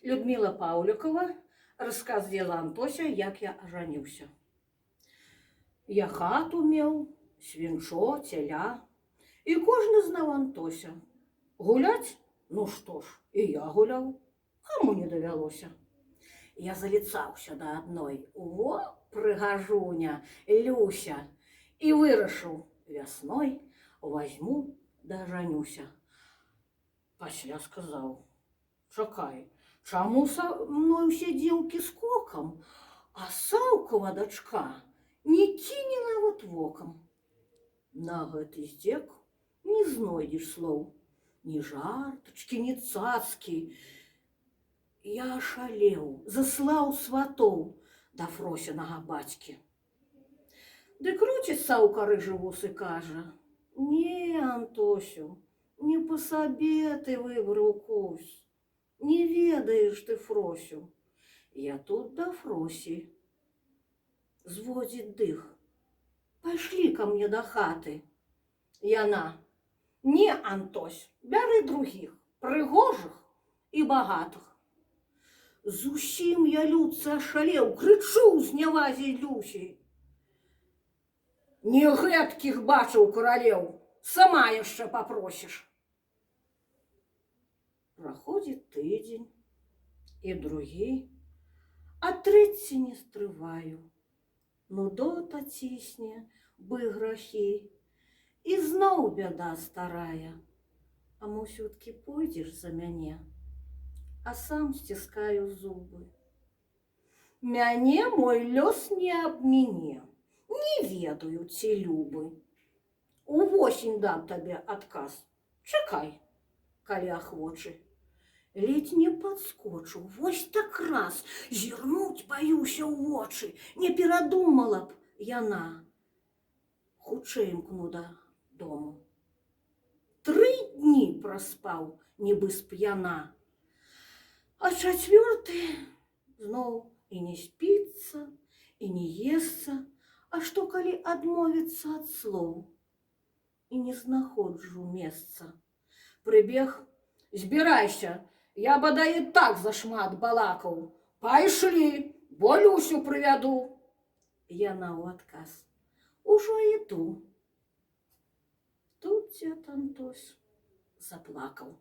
Людмила Паўлікова, расказвала Антося, як я ажаніўся. Я хату меў, свінчо, цяля, і кожны знаў Антося. Гуляць? Ну што ж, і я гуляў, каму не давялося. Я заліцаўся да адной, во, прыгажуня, Люся, і вырашыў, вясной возьму да ажанюся. Пасля сказаў, чакай, чаму са мной усе дзеўкі скокам, а Саўкова дачка не кіне нават вокам. На гэты здзек не знойдзеш слоў, ні жартачкі, ні цацкі. Я ашалеў, заслаў сватоў да Фросінага бацькі. Ды круціць Саўка рыжы вус і кажа, не, Антосю, не па сабе ты выбраў курс, не ведаеш ты Фросю. Я тут да Фросі. Зводзіць дых. Пайшлі ка мне да хаты. Яна, не, Антось, бяры другіх, прыгожых і багатых. Зусім я, людцы, ашалеў, крычу ў знявазе Люсі. Не гэткіх бачыў каралеў, сама яшчэ папросіш. Праходзіць тыдзень і другі, а трэці не стрываю. Нудота цісне, бы грахі, і зноў бяда старая. А мо ўсё-ткі пойдзеш за мяне, а сам сціскаю зубы. Мяне мой лёс не абміне, не ведаю, ці любы. Увосень дам табе адказ, чакай, калі ахвочы. Ледзь не падскочыў, вось так раз, зірнуць баюся ў вочы, не перадумала б яна. Хутчэй імкну да дому. 3 дні праспаў, нібы сп'яна. А 4 зноў і не спіцца, і не есца, а што калі адмовіцца ад слоў? І не знаходжу месца. Прыбег, збірайся, я бадай і так зашмат балакаў. Пайшлі, бо Люсю прывяду. Яна ў адказ, ужо іду. Тут дзед Антось заплакаў.